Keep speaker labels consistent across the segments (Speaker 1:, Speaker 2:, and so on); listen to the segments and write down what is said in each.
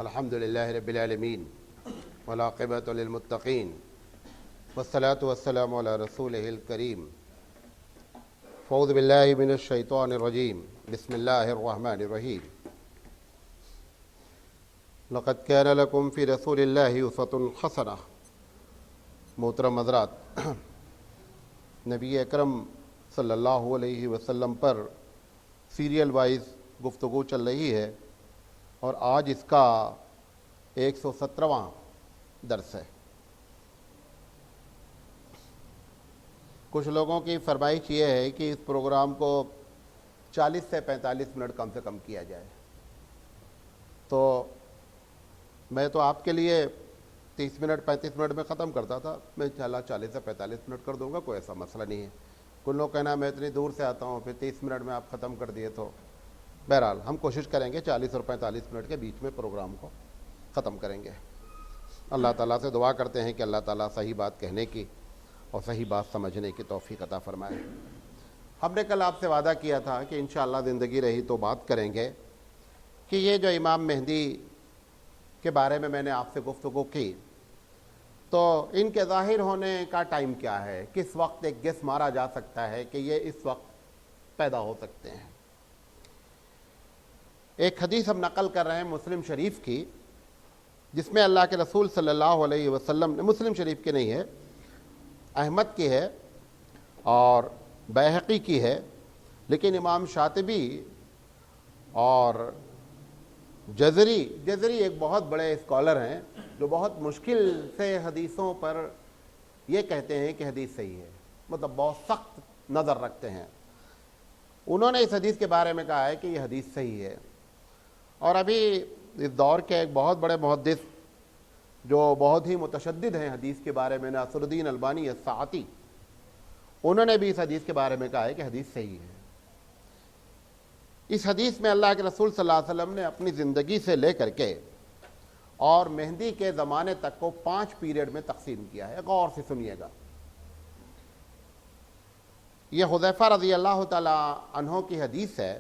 Speaker 1: الحمد للہ رب العالمین والعاقبۃ للمتقین والصلاة والسلام علی رسولہ الکریم اعوذ باللہ من الشیطان الرجیم بسم اللہ الرحمن الرحیم لقد کان لکم فی رسول اللہ اسوۃ حسنہ۔ محترم حضرات، نبی اکرم صلی اللہ علیہ وسلم پر سیریل وائز گفتگو چل رہی ہے اور آج اس کا 117واں درس ہے۔ کچھ لوگوں کی فرمائش یہ ہے کہ اس پروگرام کو 40 سے 45 منٹ کم سے کم کیا جائے، تو میں تو آپ کے لیے 30 منٹ 35 منٹ میں ختم کرتا تھا، میں انشاءاللہ 40 سے 45 منٹ کر دوں گا، کوئی ایسا مسئلہ نہیں ہے۔ کچھ لوگ کہنا میں اتنی دور سے آتا ہوں پھر 30 منٹ میں آپ ختم کر دیے، تو بہرحال ہم کوشش کریں گے 40 اور 45 منٹ کے بیچ میں پروگرام کو ختم کریں گے۔ اللہ تعالیٰ سے دعا کرتے ہیں کہ اللہ تعالیٰ صحیح بات کہنے کی اور صحیح بات سمجھنے کی توفیق عطا فرمائے۔ ہم نے کل آپ سے وعدہ کیا تھا کہ انشاءاللہ زندگی رہی تو بات کریں گے کہ یہ جو امام مہدی کے بارے میں نے آپ سے گفتگو کی، تو ان کے ظاہر ہونے کا ٹائم کیا ہے، کس وقت ایک گیس مارا جا سکتا ہے کہ یہ اس وقت پیدا ہو سکتے ہیں۔ ایک حدیث ہم نقل کر رہے ہیں مسلم شریف کی، جس میں اللہ کے رسول صلی اللہ علیہ وسلم نے، مسلم شریف کی نہیں ہے، احمد کی ہے اور بیہقی کی ہے، لیکن امام شاطبی اور جزری ایک بہت بڑے اسکالر ہیں جو بہت مشکل سے حدیثوں پر یہ کہتے ہیں کہ حدیث صحیح ہے، مطلب بہت سخت نظر رکھتے ہیں۔ انہوں نے اس حدیث کے بارے میں کہا ہے کہ یہ حدیث صحیح ہے۔ اور ابھی اس دور کے ایک بہت بڑے محدث جو بہت ہی متشدد ہیں حدیث کے بارے میں، ناصر الدین البانی السعتی، انہوں نے بھی اس حدیث کے بارے میں کہا ہے کہ حدیث صحیح ہے۔ اس حدیث میں اللہ کے رسول صلی اللہ علیہ وسلم نے اپنی زندگی سے لے کر کے اور مہدی کے زمانے تک کو 5 پیریڈ میں تقسیم کیا ہے۔ غور سے سنیے گا۔ یہ حذیفہ رضی اللہ تعالی عنہ کی حدیث ہے۔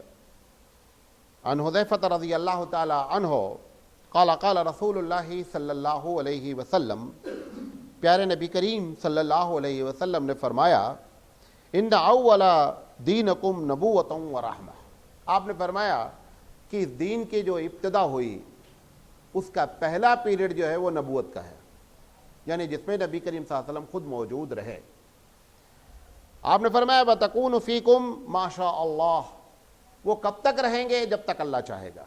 Speaker 1: عن حذیفہ رضی اللہ تعالی عنہ قال قال رسول اللہ صلی اللہ علیہ وسلم، پیارے نبی کریم صلی اللہ علیہ وسلم نے فرمایا، ان اول دینکم نبوۃ و رحمہ۔ آپ نے فرمایا کہ اس دین کی جو ابتدا ہوئی اس کا پہلا پیریڈ جو ہے وہ نبوت کا ہے، یعنی جس میں نبی کریم صلی اللہ علیہ وسلم خود موجود رہے۔ آپ نے فرمایا وَتَكُونُ فِيكُمْ مَا شَاءَ اللَّهُ، وہ کب تک رہیں گے؟ جب تک اللہ چاہے گا۔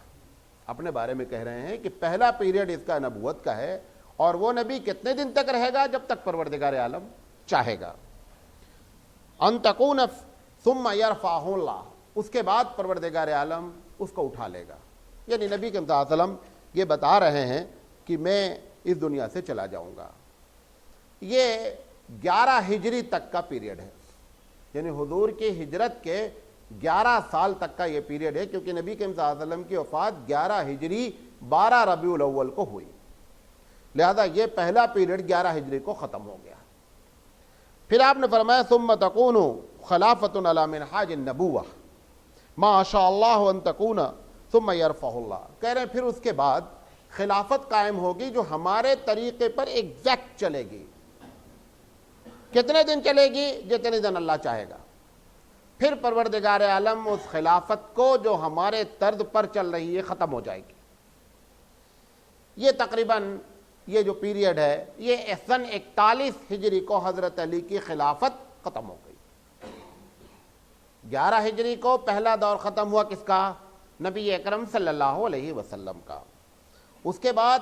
Speaker 1: اپنے بارے میں کہہ رہے ہیں کہ پہلا پیریڈ اس کا نبوت کا ہے، اور وہ نبی کتنے دن تک رہے گا؟ جب تک پروردگار عالم چاہے گا۔ ان تکون ثم یرفعہ اللہ، اس کے بعد پروردگار عالم اس کو اٹھا لے گا۔ یعنی نبی صلی اللہ علیہ وسلم یہ بتا رہے ہیں کہ میں اس دنیا سے چلا جاؤں گا۔ یہ 11 ہجری تک کا پیریڈ ہے، یعنی حضور کی ہجرت کے 11 سال تک کا یہ پیریڈ ہے، کیونکہ نبی کریم صلی اللہ علیہ وسلم کی وفات 11 ہجری 12 ربیع الاول کو ہوئی، لہذا یہ پہلا پیریڈ 11 ہجری کو ختم ہو گیا۔ پھر آپ نے فرمایا ثم تکون خلافۃ علی منہاج النبوہ ما شاء اللہ ان تکون ثم یرفعہ اللہ۔ کہہ رہے ہیں پھر اس کے بعد خلافت قائم ہوگی جو ہمارے طریقے پر ایگزیکٹ چلے گی۔ کتنے دن چلے گی؟ جتنے دن اللہ چاہے گا۔ پھر پروردگار عالم اس خلافت کو جو ہمارے طرز پر چل رہی ہے ختم ہو جائے گی۔ یہ تقریباً یہ جو پیریڈ ہے یہ سن 41 ہجری کو حضرت علی کی خلافت ختم ہو گئی۔ 11 ہجری کو پہلا دور ختم ہوا کس کا؟ نبی اکرم صلی اللہ علیہ وسلم کا۔ اس کے بعد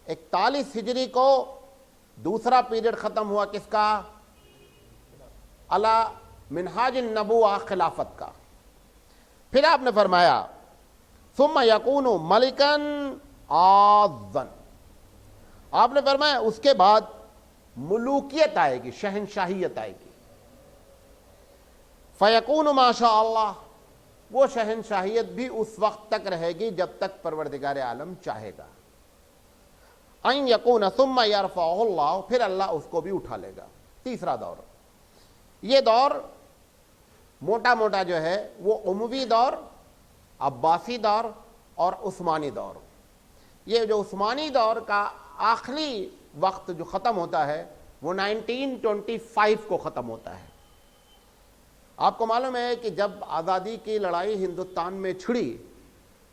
Speaker 1: 41 ہجری کو دوسرا پیریڈ ختم ہوا کس کا؟ علی منہاج النبوہ، خلافت کا۔ پھر آپ نے فرمایا ثم یکون ملکا عاضا، آپ نے فرمایا اس کے بعد ملوکیت آئے گی، شہنشاہیت آئے گی۔ فیکون ما شاء اللہ، وہ شہنشاہیت بھی اس وقت تک رہے گی جب تک پروردگار عالم چاہے گا۔ ان یکون ثم یرفعہ اللہ، پھر اللہ اس کو بھی اٹھا لے گا۔ تیسرا دور، یہ دور موٹا موٹا جو ہے وہ اموی دور، عباسی دور اور عثمانی دور، یہ جو عثمانی دور کا آخری وقت جو ختم ہوتا ہے وہ 1925 کو ختم ہوتا ہے۔ آپ کو معلوم ہے کہ جب آزادی کی لڑائی ہندوستان میں چھڑی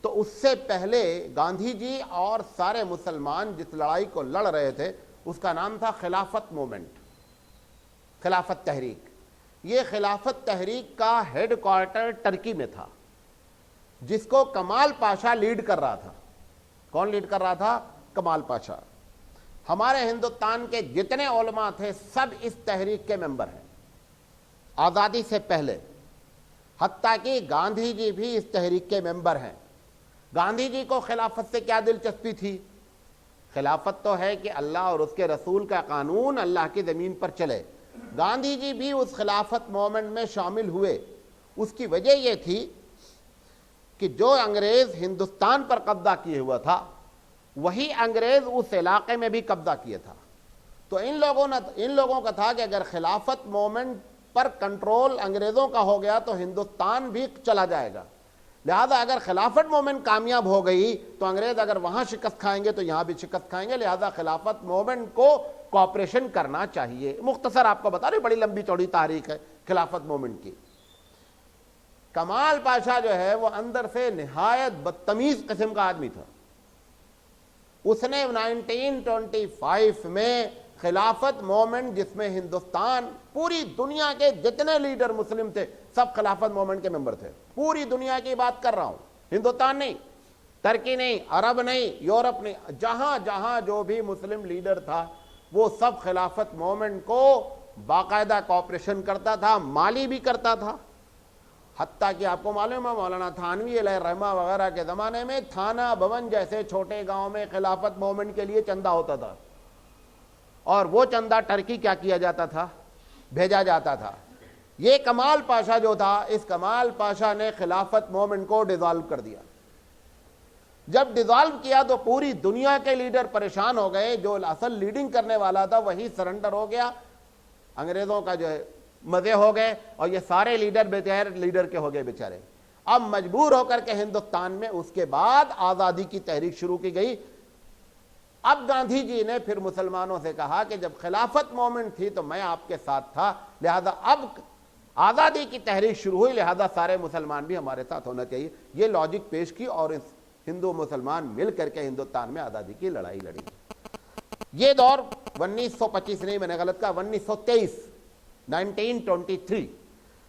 Speaker 1: تو اس سے پہلے گاندھی جی اور سارے مسلمان جس لڑائی کو لڑ رہے تھے اس کا نام تھا خلافت مومنٹ، خلافت تحریک۔ یہ خلافت تحریک کا ہیڈ کوارٹر ترکی میں تھا، جس کو کمال پاشا لیڈ کر رہا تھا۔ کون لیڈ کر رہا تھا؟ کمال پاشا۔ ہمارے ہندوستان کے جتنے علماء تھے سب اس تحریک کے ممبر ہیں آزادی سے پہلے، حتیٰ کہ گاندھی جی بھی اس تحریک کے ممبر ہیں۔ گاندھی جی کو خلافت سے کیا دلچسپی تھی؟ خلافت تو ہے کہ اللہ اور اس کے رسول کا قانون اللہ کی زمین پر چلے۔ گاندھی جی بھی اس خلافت موومنٹ میں شامل ہوئے۔ اس کی وجہ یہ تھی کہ جو انگریز ہندوستان پر قبضہ کیے ہوا تھا وہی انگریز اس علاقے میں بھی قبضہ کیا تھا۔ تو ان لوگوں کا تھا کہ اگر خلافت موومنٹ پر کنٹرول انگریزوں کا ہو گیا تو ہندوستان بھی چلا جائے گا، لہذا اگر خلافت موومنٹ کامیاب ہو گئی تو انگریز اگر وہاں شکست کھائیں گے تو یہاں بھی شکست کھائیں گے، لہذا خلافت موومنٹ کو کوآپریشن کرنا چاہیے۔ مختصر آپ کو بتا رہے، بڑی لمبی چوڑی تاریخ ہے خلافت موومنٹ کی۔ کمال پاشا جو ہے وہ اندر سے نہایت بدتمیز قسم کا آدمی تھا۔ اس نے 1925 میں خلافت موومنٹ، جس میں ہندوستان، پوری دنیا کے جتنے لیڈر مسلم تھے سب خلافت موومنٹ کے ممبر تھے۔ پوری دنیا کی بات کر رہا ہوں، ہندوستان نہیں، ترکی نہیں، عرب نہیں، یورپ نہیں، جہاں جہاں جو بھی مسلم لیڈر تھا وہ سب خلافت موومنٹ کو باقاعدہ کوآپریشن کرتا تھا، مالی بھی کرتا تھا۔ حتیٰ کہ آپ کو معلوم ہے مولانا تھانوی علیہ الرحمہ وغیرہ کے زمانے میں تھانہ بھون جیسے چھوٹے گاؤں میں خلافت موومنٹ کے لیے چندہ ہوتا تھا، اور وہ چندہ ٹرکی کیا کیا جاتا تھا؟ بھیجا جاتا تھا۔ یہ کمال پاشا جو تھا، اس کمال پاشا نے خلافت موومنٹ کو ڈیزالو کر دیا۔ جب ڈیزالو کیا تو پوری دنیا کے لیڈر پریشان ہو گئے، جو اصل لیڈنگ کرنے والا تھا وہی سرنڈر ہو گیا، انگریزوں کا جو ہے مزے ہو گئے، اور یہ سارے لیڈر بغیر لیڈر کے ہو گئے بیچارے۔ اب مجبور ہو کر کے ہندوستان میں اس کے بعد آزادی کی تحریک شروع کی گئی۔ اب گاندھی جی نے پھر مسلمانوں سے کہا کہ جب خلافت موومنٹ تھی تو میں آپ کے ساتھ تھا، لہذا اب آزادی کی تحریک شروع ہوئی، لہذا سارے مسلمان بھی ہمارے ساتھ ہونا چاہیے۔ یہ لاجک پیش کی اور ہندو مسلمان مل کر کے ہندوستان میں آزادی کی لڑائی لڑی۔ یہ دور 1925 نہیں، میں نے غلط کہا،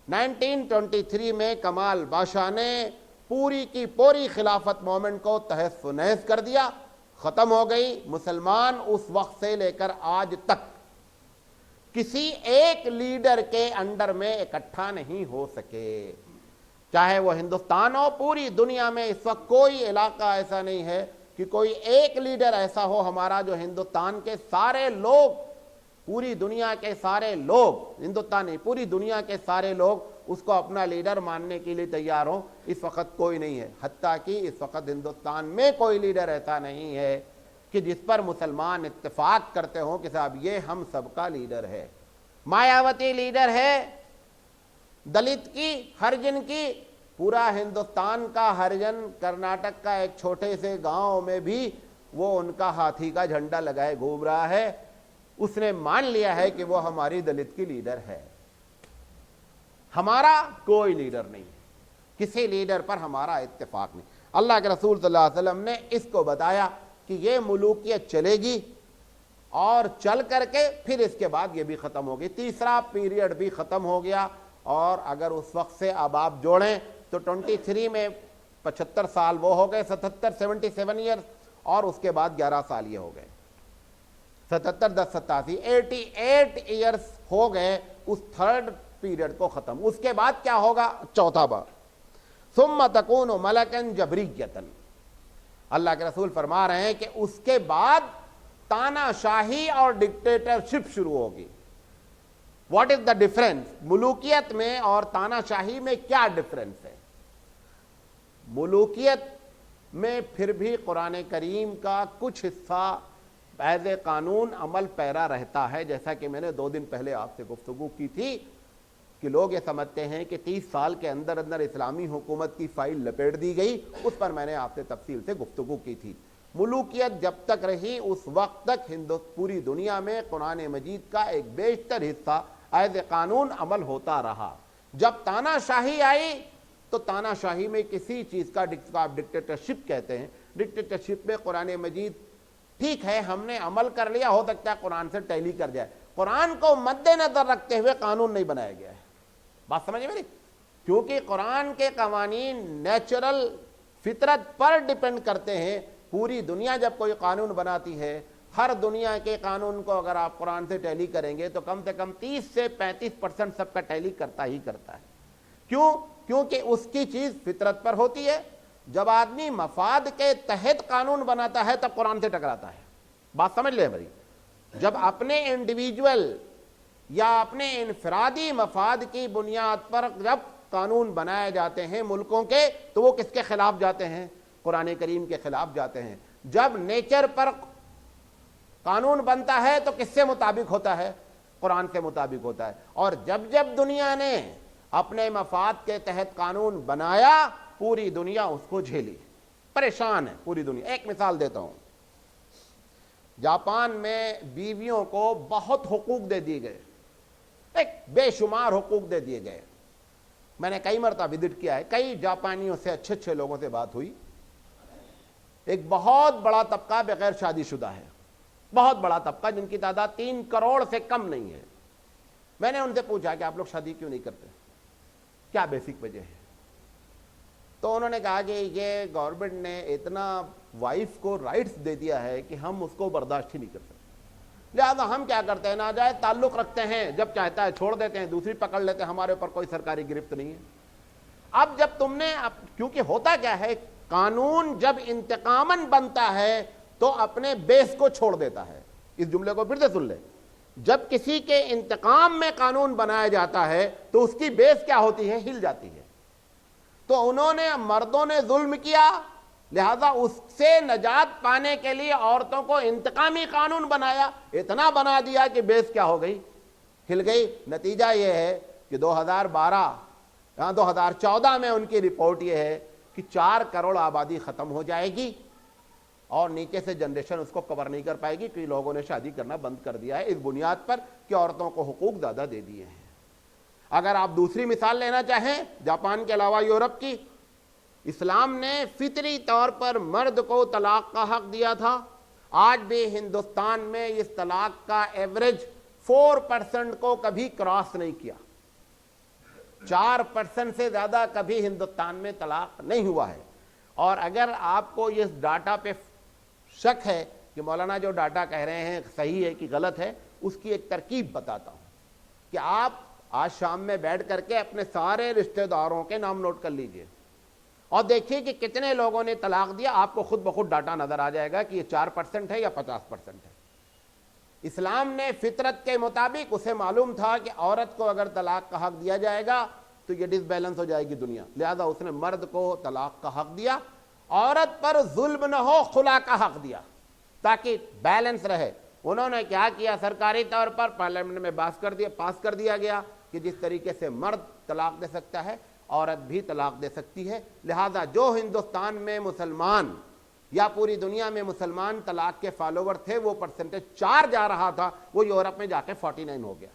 Speaker 1: 1923 میں کمال پاشا نے پوری کی پوری خلافت موومنٹ کو تہس و نہس کر دیا، ختم ہو گئی۔ مسلمان اس وقت سے لے کر آج تک کسی ایک لیڈر کے انڈر میں اکٹھا نہیں ہو سکے، چاہے وہ ہندوستان ہو، پوری دنیا میں اس وقت کوئی علاقہ ایسا نہیں ہے کہ کوئی ایک لیڈر ایسا ہو ہمارا جو ہندوستان کے سارے لوگ، پوری دنیا کے سارے لوگ، ہندوستان نہیں پوری دنیا کے سارے لوگ اس کو اپنا لیڈر ماننے کے لیے تیار ہوں۔ اس وقت کوئی نہیں ہے، حتیٰ کہ اس وقت ہندوستان میں کوئی لیڈر ایسا نہیں ہے کہ جس پر مسلمان اتفاق کرتے ہوں کہ صاحب یہ ہم سب کا لیڈر ہے۔ مایاوتی لیڈر ہے دلت کی، ہرجن کی، پورا ہندوستان کا ہرجن، کرناٹک کا ایک چھوٹے سے گاؤں میں بھی وہ ان کا ہاتھی کا جھنڈا لگائے گھوم رہا ہے۔ اس نے مان لیا ہے کہ وہ ہماری دلت کی لیڈر ہے۔ ہمارا کوئی لیڈر نہیں، کسی لیڈر پر ہمارا اتفاق نہیں۔ اللہ کے رسول صلی اللہ علیہ وسلم نے اس کو بتایا کہ یہ ملوکیت چلے گی، اور چل کر کے پھر اس کے بعد یہ بھی ختم ہوگی، تیسرا پیریڈ بھی ختم ہو گیا۔ اور اگر اس وقت سے اب آپ جوڑیں تو 23 میں 75 سال وہ ہو گئے، 77 ایئرس، اور اس کے بعد 11 سال یہ ہو گئے، 77 10 87 88 ایئرس ہو گئے اس تھرڈ پیریڈ کو ختم۔ اس کے بعد کیا ہوگا؟ چوتھا بار ثم تکون ملکا جبریتا۔ اللہ کے رسول فرما رہے ہیں کہ اس کے بعد تانا شاہی اور ڈکٹیٹرشپ شروع ہوگی۔ What is the difference? ملوکیت میں اور تانا شاہی میں کیا ڈفرنس ہے؟ ملوکیت میں پھر بھی قرآن کریم کا کچھ حصہ ایز اے قانون عمل پیرا رہتا ہے، جیسا کہ میں نے 2 دن پہلے آپ سے گفتگو کی تھی کہ لوگ یہ سمجھتے ہیں کہ 30 سال کے اندر اسلامی حکومت کی فائل لپیٹ دی گئی، اس پر میں نے آپ سے تفصیل سے گفتگو کی تھی۔ ملوکیت جب تک رہی اس وقت تک پوری دنیا میں قرآن مجید کا ایک بیشتر حصہ ایز قانون عمل ہوتا رہا۔ جب تانا شاہی آئی تو تانا شاہی میں کسی چیز کا آپ ڈکٹیٹرشپ کہتے ہیں، ڈکٹیٹرشپ میں قرآن مجید ٹھیک ہے ہم نے عمل کر لیا، ہو سکتا ہے قرآن سے ٹیلی کر جائے، قرآن کو مد نظر رکھتے ہوئے قانون نہیں بنایا گیا ہے۔ بات سمجھے میری؟ کیونکہ قرآن کے قوانین نیچرل فطرت پر ڈیپینڈ کرتے ہیں۔ پوری دنیا جب کوئی قانون بناتی ہے، ہر دنیا کے قانون کو اگر آپ قرآن سے ٹیلی کریں گے تو کم سے کم 30 سے 35% سب کا ٹیلی کرتا ہی کرتا ہے۔ کیوں؟ کیونکہ اس کی چیز فطرت پر ہوتی ہے۔ جب آدمی مفاد کے تحت قانون بناتا ہے تب قرآن سے ٹکراتا ہے۔ بات سمجھ لیں بھائی، جب اپنے انڈیویجول یا اپنے انفرادی مفاد کی بنیاد پر جب قانون بنائے جاتے ہیں ملکوں کے تو وہ کس کے خلاف جاتے ہیں؟ قرآن کریم کے خلاف جاتے ہیں۔ جب نیچر پر قانون بنتا ہے تو کس سے مطابق ہوتا ہے؟ قرآن کے مطابق ہوتا ہے۔ اور جب جب دنیا نے اپنے مفاد کے تحت قانون بنایا پوری دنیا اس کو جھیلی، پریشان ہے پوری دنیا۔ ایک مثال دیتا ہوں، جاپان میں بیویوں کو بہت حقوق دے دیے گئے، ایک بے شمار حقوق دے دیے گئے۔ میں نے کئی مرتبہ وزٹ کیا ہے، کئی جاپانیوں سے اچھے لوگوں سے بات ہوئی۔ ایک بہت بڑا طبقہ بغیر شادی شدہ ہے، بہت بڑا طبقہ جن کی تعداد 3 کروڑ سے کم نہیں ہے۔ میں نے ان سے پوچھا کہ آپ لوگ شادی کیوں نہیں کرتے، کیا بیسک وجہ ہے؟ تو انہوں نے کہا کہ یہ گورنمنٹ نے اتنا وائف کو رائٹس دے دیا ہے کہ ہم اس کو برداشت ہی نہیں کر سکتے، لہذا ہم کیا کرتے ہیں، ناجائز تعلق رکھتے ہیں، جب چاہتا ہے چھوڑ دیتے ہیں، دوسری پکڑ لیتے ہیں، ہمارے اوپر کوئی سرکاری گرفت نہیں ہے۔ اب جب تم نے کیونکہ ہوتا کیا ہے، قانون جب انتقاماً بنتا ہے تو اپنے بیس کو چھوڑ دیتا ہے۔ اس جملے کو پھر سے سن لیں، جب کسی کے انتقام میں قانون بنایا جاتا ہے تو اس کی بیس کیا ہوتی ہے؟ ہل جاتی ہے۔ تو انہوں نے مردوں نے ظلم کیا، لہذا اس سے نجات پانے کے لیے عورتوں کو انتقامی قانون بنایا، اتنا بنا دیا کہ بیس کیا ہو گئی؟ ہل گئی۔ نتیجہ یہ ہے کہ 2014 میں ان کی رپورٹ یہ ہے کہ 4 کروڑ آبادی ختم ہو جائے گی اور نیچے سے جنریشن اس کو کور نہیں کر پائے گی، کہ لوگوں نے شادی کرنا بند کر دیا ہے اس بنیاد پر کہ عورتوں کو حقوق زیادہ دے دیے ہیں۔ اگر آپ دوسری مثال لینا چاہیں جاپان کے علاوہ یورپ کی، اسلام نے فطری طور پر مرد کو طلاق کا حق دیا تھا۔ آج بھی ہندوستان میں اس طلاق کا ایوریج 4% کو کبھی کراس نہیں کیا، 4% سے زیادہ کبھی ہندوستان میں طلاق نہیں ہوا ہے۔ اور اگر آپ کو اس ڈاٹا پہ شک ہے کہ مولانا جو ڈاٹا کہہ رہے ہیں صحیح ہے کہ غلط ہے، اس کی ایک ترکیب بتاتا ہوں کہ آپ آج شام میں بیٹھ کر کے اپنے سارے رشتہ داروں کے نام نوٹ کر لیجئے اور دیکھیے کہ کتنے لوگوں نے طلاق دیا، آپ کو خود بخود ڈاٹا نظر آ جائے گا کہ یہ 4% ہے یا 50% ہے۔ اسلام نے فطرت کے مطابق اسے معلوم تھا کہ عورت کو اگر طلاق کا حق دیا جائے گا تو یہ ڈس بیلنس ہو جائے گی دنیا، لہذا اس نے مرد کو طلاق کا حق دیا، عورت پر ظلم نہ ہو خلا کا حق دیا تاکہ بیلنس رہے۔ انہوں نے کیا کیا، سرکاری طور پر پارلیمنٹ میں پاس کر دیا گیا کہ جس طریقے سے مرد طلاق دے سکتا ہے عورت بھی طلاق دے سکتی ہے، لہذا جو ہندوستان میں مسلمان یا پوری دنیا میں مسلمان طلاق کے فالوور تھے وہ پرسنٹیج 4 جا رہا تھا، وہ یورپ میں جا کے 49 ہو گیا۔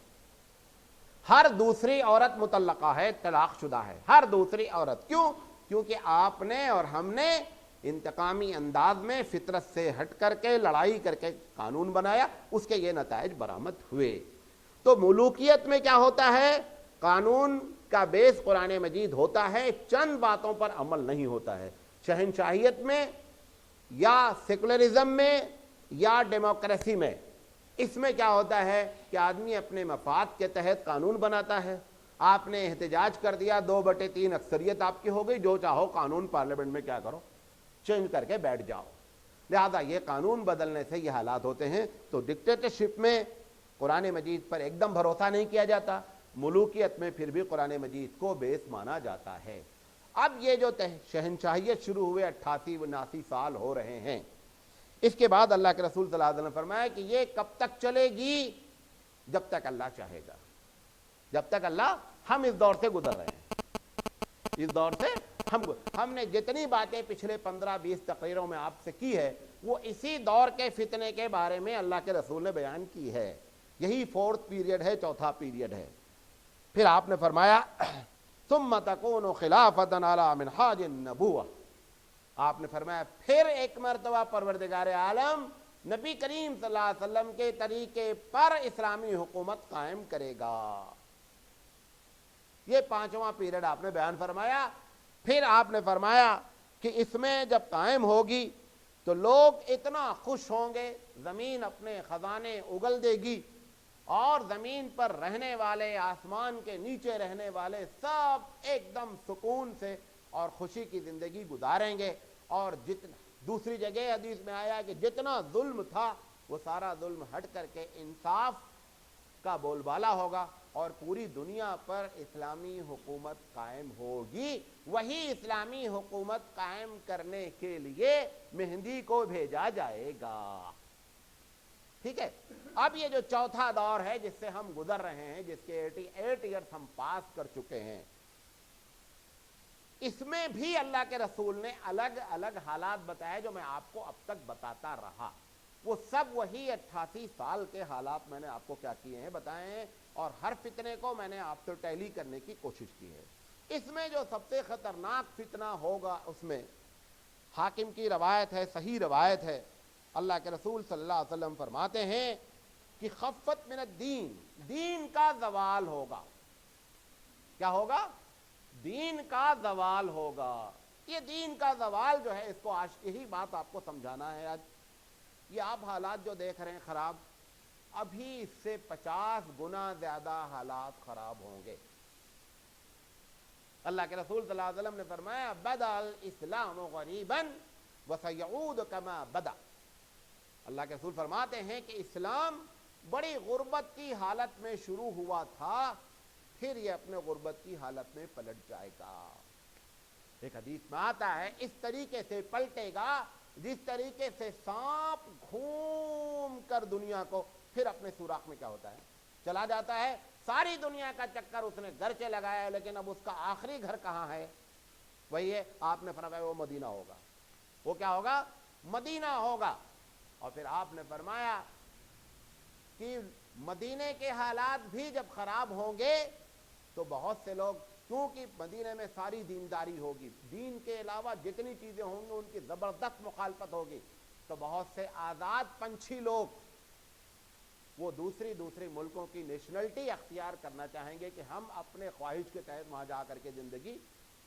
Speaker 1: ہر دوسری عورت مطلقہ ہے، طلاق شدہ ہے، ہر دوسری عورت۔ کیوں؟ کیونکہ آپ نے اور ہم نے انتقامی انداز میں فطرت سے ہٹ کر کے لڑائی کر کے قانون بنایا، اس کے یہ نتائج برآمد ہوئے۔ تو ملوکیت میں کیا ہوتا ہے، قانون کا بیس قرآن مجید ہوتا ہے، چند باتوں پر عمل نہیں ہوتا ہے۔ شہنشاہیت میں یا سیکولرزم میں یا ڈیموکریسی میں، اس میں کیا ہوتا ہے کہ آدمی اپنے مفاد کے تحت قانون بناتا ہے۔ آپ نے احتجاج کر دیا، 2/3 اکثریت آپ کی ہو گئی، جو چاہو قانون پارلیمنٹ میں کیا کرو، چینج کر کے بیٹھ جاؤ۔ لہذا یہ قانون بدلنے سے یہ حالات ہوتے ہیں۔ تو ڈکٹیٹرشپ میں قرآن مجید پر ایک دم بھروسہ نہیں کیا جاتا، ملوکیت میں پھر بھی قرآن مجید کو بیس مانا جاتا ہے۔ اب یہ جو شہنشاہیت شروع ہوئے 88-89 سال ہو رہے ہیں، اس کے بعد اللہ کے رسول صلی اللہ علیہ وسلم نے فرمایا کہ یہ کب تک چلے گی؟ جب تک اللہ چاہے گا، جب تک اللہ، ہم اس دور سے گزر رہے ہیں۔ اس دور سے ہم نے جتنی باتیں پچھلے 15-20 تقریروں میں آپ سے کی ہے وہ اسی دور کے فتنے کے بارے میں اللہ کے رسول نے بیان کی ہے. یہی فورتھ پیریڈ ہے, چوتھا پیریڈ ہے. پھر آپ نے فرمایا ثم تکون خلافۃ علی منہاج النبوہ. آپ نے فرمایا پھر ایک مرتبہ پروردگار عالم نبی کریم صلی اللہ علیہ وسلم کے طریقے پر اسلامی حکومت قائم کرے گا. یہ 5واں پیریڈ آپ نے بیان فرمایا. پھر آپ نے فرمایا کہ اس میں جب قائم ہوگی تو لوگ اتنا خوش ہوں گے, زمین اپنے خزانے اگل دے گی اور زمین پر رہنے والے, آسمان کے نیچے رہنے والے سب ایک دم سکون سے اور خوشی کی زندگی گزاریں گے. اور دوسری جگہ حدیث میں آیا کہ جتنا ظلم تھا وہ سارا ظلم ہٹ کر کے انصاف کا بول بالا ہوگا اور پوری دنیا پر اسلامی حکومت قائم ہوگی. وہی اسلامی حکومت قائم کرنے کے لیے مہدی کو بھیجا جائے گا. ٹھیک ہے. اب یہ جو چوتھا دور ہے جس سے ہم گزر رہے ہیں, جس کے 88 ایئرس ہم پاس کر چکے ہیں, اس میں بھی اللہ کے رسول نے الگ الگ حالات بتائے جو میں آپ کو اب تک بتاتا رہا. وہ سب وہی 88 سال کے حالات میں نے آپ کو کیا کیے ہیں, بتائے ہیں, اور ہر فتنے کو میں نے آپ سے ٹیلی کرنے کی کوشش کی ہے. اس میں جو سب سے خطرناک فتنہ ہوگا اس میں حاکم کی روایت ہے, صحیح روایت ہے, اللہ کے رسول صلی اللہ علیہ وسلم فرماتے ہیں کہ خفت من الدین, دین کا زوال ہوگا. کیا ہوگا؟ دین کا زوال ہوگا. یہ دین کا زوال جو ہے اس کو آج یہی بات آپ کو سمجھانا ہے. آج یہ آپ حالات جو دیکھ رہے ہیں خراب, ابھی اس سے 50 گنا زیادہ حالات خراب ہوں گے. اللہ کے رسول صلی اللہ علیہ وسلم نے فرمایا بدأ الاسلام غریبا وسیعود کما بدأ. اللہ کے رسول فرماتے ہیں کہ اسلام بڑی غربت کی حالت میں شروع ہوا تھا, پھر یہ اپنے غربت کی حالت میں پلٹ جائے گا. ایک حدیث میں آتا ہے اس طریقے سے پلٹے گا جس طریقے سے سانپ گھوم کر دنیا کو پھر اپنے سوراخ میں کیا ہوتا ہے چلا جاتا ہے. ساری دنیا کا چکر اس نے گرچہ لگایا ہے, لیکن اب اس کا آخری گھر کہاں ہے؟ وہی ہے, آپ نے فرمایا وہ مدینہ ہوگا. وہ کیا ہوگا؟ مدینہ ہوگا. اور پھر آپ نے فرمایا کہ مدینے کے حالات بھی جب خراب ہوں گے تو بہت سے لوگ, کیونکہ مدینے میں ساری دینداری ہوگی, دین کے علاوہ جتنی چیزیں ہوں گی ان کی زبردست مخالفت ہوگی, تو بہت سے آزاد پنچھی لوگ وہ دوسری ملکوں کی نیشنلٹی اختیار کرنا چاہیں گے کہ ہم اپنے خواہش کے تحت وہاں جا کر کے زندگی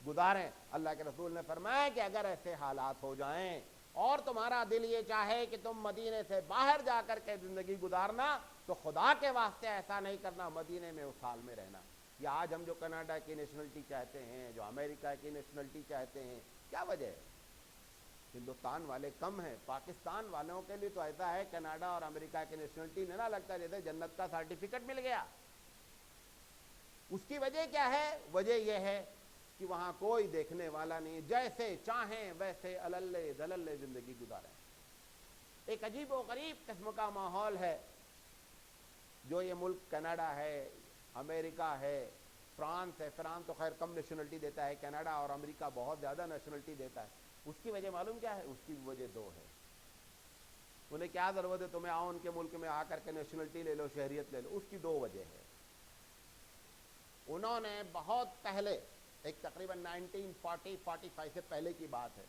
Speaker 1: گزاریں. اللہ کے رسول نے فرمایا کہ اگر ایسے حالات ہو جائیں اور تمہارا دل یہ چاہے کہ تم مدینے سے باہر جا کر کے زندگی گزارنا, تو خدا کے واسطے ایسا نہیں کرنا, مدینے میں اس حال میں رہنا. یا آج ہم جو کینیڈا کی نیشنلٹی چاہتے ہیں, جو امریکہ کی نیشنلٹی چاہتے ہیں, کیا وجہ ہے؟ ہندوستان والے کم ہیں, پاکستان والوں کے لیے تو ایسا ہے کینیڈا اور امریکہ کی نیشنلٹی نہیں نہ لگتا جیسے جنت کا سرٹیفکیٹ مل گیا. اس کی وجہ کیا ہے؟ وجہ یہ ہے کہ وہاں کوئی دیکھنے والا نہیں, جیسے چاہیں ویسے اللے دللے زندگی گزاریں. ایک عجیب و غریب قسم کا ماحول ہے جو یہ ملک کینیڈا ہے, امریکہ ہے, فرانس ہے. فرانس تو خیر کم نیشنلٹی دیتا ہے, کینیڈا اور امریکہ بہت زیادہ نیشنلٹی دیتا ہے. اس کی وجہ معلوم کیا ہے؟ اس کی وجہ دو ہے. انہیں کیا ضرورت ہے تمہیں آؤ ان کے ملک میں آ کر کے نیشنلٹی لے لو, شہریت لے لو؟ اس کی دو وجہ ہے. انہوں نے بہت پہلے, ایک تقریباً 1940-45 سے پہلے کی بات ہے,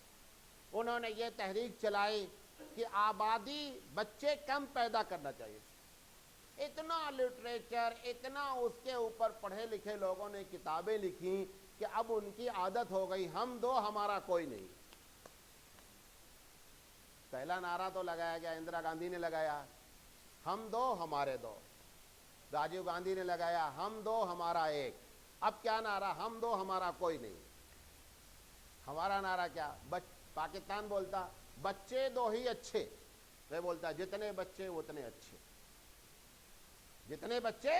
Speaker 1: انہوں نے یہ تحریک چلائی کہ آبادی, بچے کم پیدا کرنا چاہیے. اتنا لٹریچر, اتنا اس کے اوپر پڑھے لکھے لوگوں نے کتابیں لکھی کہ اب ان کی عادت ہو گئی ہم دو ہمارا کوئی نہیں. پہلا نعرہ تو لگایا گیا, اندرا گاندھی نے لگایا ہم دو ہمارے دو, راجیو گاندھی نے لگایا ہم دو ہمارا ایک. اب کیا نعرہ؟ ہم دو ہمارا کوئی نہیں. ہمارا نعرہ کیا؟ پاکستان بولتا بچے دو ہی اچھے, وہ بولتا جتنے بچے اتنے اچھے, جتنے بچے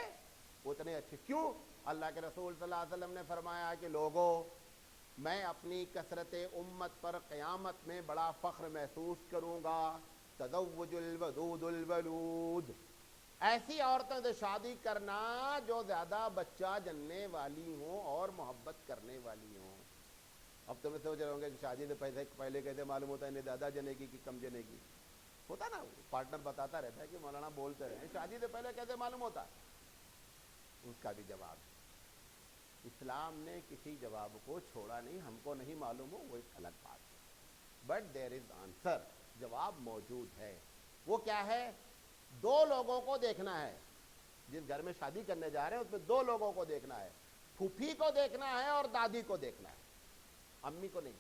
Speaker 1: اتنے اچھے. کیوں؟ اللہ کے رسول صلی اللہ علیہ وسلم نے فرمایا کہ لوگوں, میں اپنی کثرت امت پر قیامت میں بڑا فخر محسوس کروں گا. تزوج الودود الولود, ایسی عورتوں سے شادی کرنا جو زیادہ بچہ جننے والی ہوں اور محبت کرنے والی ہوں. اب تمہیں سوچ رہے ہوں گے کہ شادی سے پہلے کیسے معلوم ہوتا ہے انہیں زیادہ جنے کی کہ کم جنے کی؟ ہوتا نا، پارٹنر بتاتا رہتا ہے کہ مولانا بولتے رہے شادی سے پہلے کیسے معلوم ہوتا ہے؟ اس کا بھی جواب ہے۔ اسلام نے کسی جواب کو چھوڑا نہیں، ہم کو نہیں معلوم ہو وہ ایک الگ بات ہے، بٹ دیر از آنسر، جواب موجود ہے۔ وہ کیا ہے؟ دو لوگوں کو دیکھنا ہے، جس گھر میں شادی کرنے جا رہے ہیں اس میں دو لوگوں کو دیکھنا ہے، پھوپھی کو دیکھنا ہے اور دادی کو دیکھنا ہے، امی کو نہیں،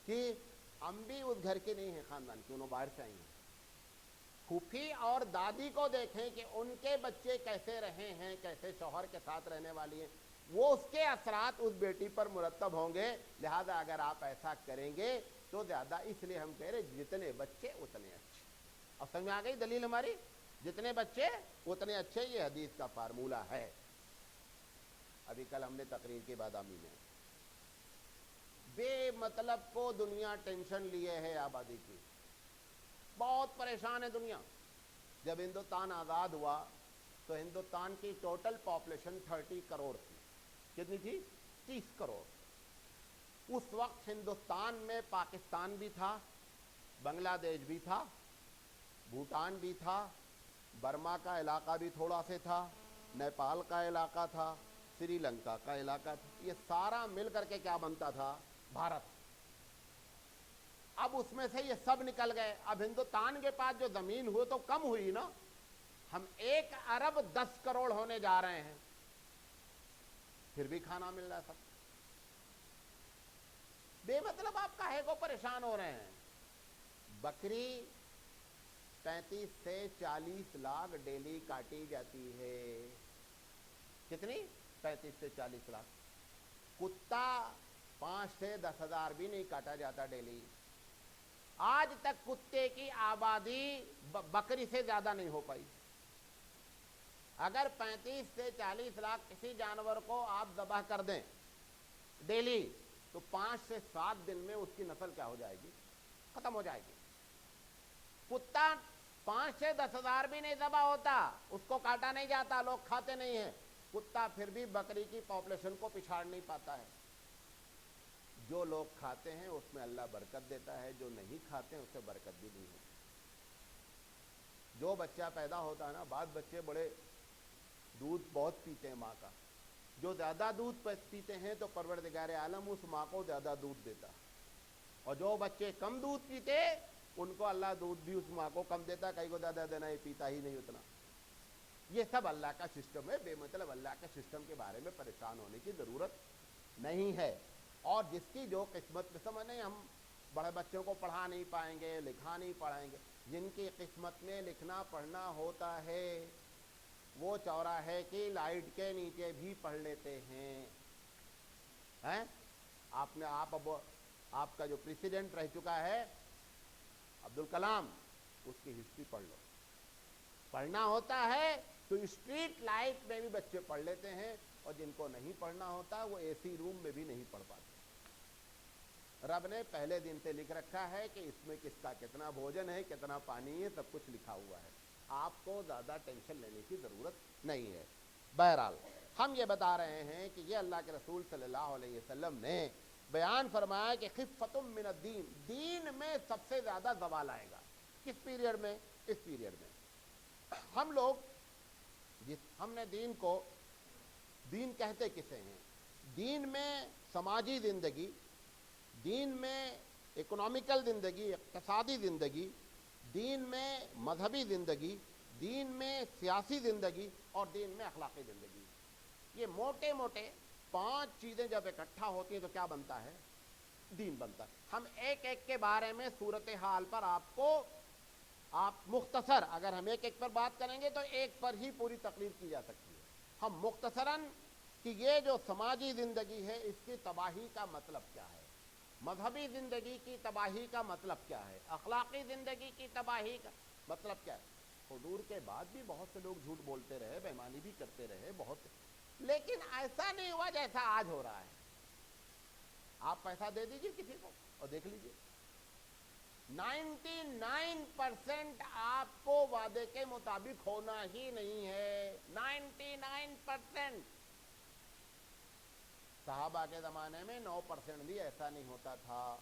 Speaker 1: کہ امی اس گھر کے نہیں ہیں خاندان کی، انہوں باہر سے آئی ہیں۔ پھوپھی اور دادی کو دیکھیں کہ ان کے بچے کیسے رہے ہیں، کیسے شوہر کے ساتھ رہنے والی ہیں، وہ اس کے اثرات اس بیٹی پر مرتب ہوں گے۔ لہذا اگر آپ ایسا کریں گے تو زیادہ، اس لیے ہم کہہ رہے جتنے بچے اتنے اچھے۔ اب سمجھ میں آ گئی دلیل ہماری؟ جتنے بچے اتنے اچھے، یہ حدیث کا فارمولہ ہے۔ ابھی کل ہم نے تقریر کی بادامی میں بے مطلب کو دنیا ٹینشن لیے ہے آبادی کی، بہت پریشان ہے دنیا۔ جب ہندوستان آزاد ہوا تو ہندوستان کی ٹوٹل پاپولیشن 30 کروڑ تھی۔ کتنی تھی؟ 30 کروڑ۔ اس وقت ہندوستان میں پاکستان بھی تھا، بنگلہ دیش بھی تھا، بھوٹان بھی تھا، برما کا علاقہ بھی تھوڑا سے تھا، نیپال کا علاقہ تھا، سری لنکا کا علاقہ تھا، یہ سارا مل کر کے کیا بنتا تھا؟ بھارت۔ اب اس میں سے یہ سب نکل گئے، اب ہندوستان کے پاس جو زمین ہوئی تو کم ہوئی نا، ہم 1 ارب 10 کروڑ ہونے جا رہے ہیں، پھر بھی کھانا مل رہا ہے سب۔ بے مطلب آپ کاہے کو پریشان ہو رہے ہیں؟ بکری 35 سے 40 لاکھ ڈیلی کاٹی جاتی ہے۔ کتنی؟ 35 سے 40 لاکھ۔ کتا 5 سے 10 ہزار بھی نہیں کاٹا جاتا ڈیلی۔ آج تک کتے کی آبادی بکری سے زیادہ نہیں ہو پائی۔ اگر 35 سے 40 لاکھ کسی جانور کو آپ ذبح کر دیں ڈیلی تو 5 سے 7 دن میں اس کی نسل کیا ہو جائے گی؟ ختم ہو جائے گی۔ کتا 5 سے 10 ہزار بھی نہیں ذبح ہوتا، اس کو کاٹا نہیں جاتا، لوگ کھاتے نہیں ہیں، کتا پھر بھی بکری کی پاپولیشن کو پچھاڑ نہیں پاتا ہے۔ جو لوگ کھاتے ہیں اس میں اللہ برکت دیتا ہے، جو نہیں کھاتے ہیں اس سے برکت بھی نہیں ہوتی۔ جو بچہ پیدا ہوتا ہے نا، بعض بچے بڑے دودھ بہت پیتے ہیں ماں کا، جو زیادہ دودھ پیتے ہیں تو پروردگار عالم اس ماں کو زیادہ دودھ دیتا، اور جو بچے کم دودھ پیتے ان کو اللہ دودھ بھی اس ماں کو کم دیتا، کئی کو زیادہ دینا، یہ پیتا ہی نہیں اتنا۔ یہ سب اللہ کا سسٹم ہے، بے مطلب اللہ کے سسٹم کے بارے میں پریشان ہونے کی ضرورت نہیں ہے۔ اور جس کی جو قسمت میں، سمجھ نہیں، ہم بڑے بچوں کو پڑھا نہیں پائیں گے، لکھا نہیں پڑھائیں گے، جن کی قسمت میں لکھنا پڑھنا ہوتا ہے وہ چوراہے کی لائٹ کے نیچے بھی پڑھ لیتے ہیں۔ آپ کا جو پریسیڈنٹ رہ چکا ہے عبدالکلام، اس کی ہسٹری پڑھ لو۔ پڑھنا ہوتا ہے تو اسٹریٹ لائٹ میں بھی بچے پڑھ لیتے ہیں، اور جن کو نہیں پڑھنا ہوتا وہ اے سی روم میں بھی نہیں پڑھ پاتے۔ رب نے پہلے دن سے لکھ رکھا ہے کہ اس میں کس کا کتنا بھوجن ہے، کتنا پانی ہے، سب کچھ لکھا ہوا ہے، آپ کو زیادہ ٹینشن لینے کی ضرورت نہیں ہے۔ بہرحال ہم یہ بتا رہے ہیں کہ یہ اللہ کے رسول صلی اللہ علیہ وسلم نے بیان فرمایا کہ خفۃ من الدین، دین میں سب سے زیادہ زوال آئے گا۔ کس پیریڈ میں؟ اس پیریڈ میں ہم لوگ ہم نے دین کو، دین کہتے کسے ہیں؟ دین میں سماجی زندگی، دین میں اکنامیکل زندگی، اقتصادی زندگی، دین میں مذہبی زندگی، دین میں سیاسی زندگی، اور دین میں اخلاقی زندگی، یہ موٹے موٹے 5 چیزیں جب اکٹھا ہوتی ہیں تو کیا بنتا ہے؟ دین بنتا ہے۔ ہم ایک ایک کے بارے میں صورتحال پر آپ مختصر، اگر ہم ایک ایک پر بات کریں گے تو ایک پر ہی پوری تقریر کی جا سکتی ہے۔ ہم مختصراً کہ یہ جو سماجی زندگی ہے اس کی تباہی کا مطلب کیا ہے، مذہبی زندگی کی تباہی کا مطلب کیا ہے، اخلاقی زندگی کی تباہی کا مطلب کیا ہے۔ حضور کے بعد بھی بہت سے لوگ جھوٹ بولتے رہے، بےایمانی بھی کرتے رہے بہت، لیکن ایسا نہیں ہوا جیسا آج ہو رہا ہے۔ آپ پیسہ دے دیجئے کسی کو اور دیکھ لیجئے، 99% آپ کو وعدے کے مطابق ہونا ہی نہیں ہے، 99%۔ صحابہ کے زمانے میں 9% بھی ایسا نہیں ہوتا تھا،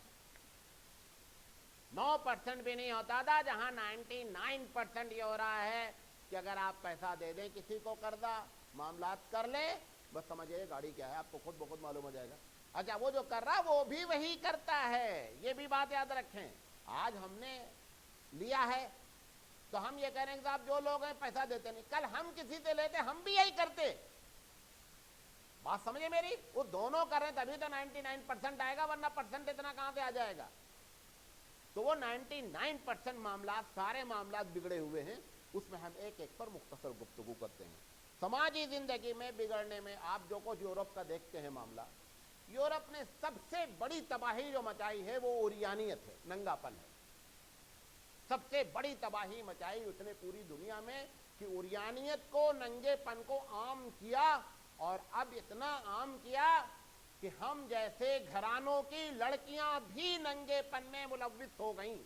Speaker 1: 9% بھی نہیں ہوتا تھا، جہاں 99% یہ ہو رہا ہے کہ اگر آپ پیسہ دے دیں کسی کو قرضہ، معاملات کر لیں، بس سمجھئے گاڑی کیا ہے آپ کو خود بخود معلوم ہو جائے گا۔ اچھا وہ جو کر رہا وہ بھی وہی کرتا ہے، یہ بھی بات یاد رکھیں۔ آج ہم نے لیا ہے تو ہم یہ کہہ رہے ہیں کہ صاحب جو لوگ ہیں پیسہ دیتے نہیں، کل ہم کسی سے لیتے ہم بھی یہی کرتے۔ بات سمجھے میری؟ وہ دونوں کر رہے ہیں تبھی تو 99% آئے گا، ورنہ پرسنٹ اتنا کہاں سے آ جائے گا؟ تو وہ 99% معاملات، سارے معاملات بگڑے ہوئے ہیں، اس میں ہم ایک ایک پر مختصر گفتگو کرتے ہیں۔ سماجی زندگی میں بگڑنے میں آپ جو کچھ یورپ کا دیکھتے ہیں معاملہ، یورپ نے سب سے بڑی تباہی جو مچائی ہے وہ اوریانیت ہے، ننگا پن ہے۔ سب سے بڑی تباہی مچائی اس نے پوری دنیا میں کہ اوریانیت کو، ننگے پن کو عام کیا، اور اب اتنا عام کیا کہ ہم جیسے گھرانوں کی لڑکیاں بھی ننگے پن میں ملوث ہو گئیں۔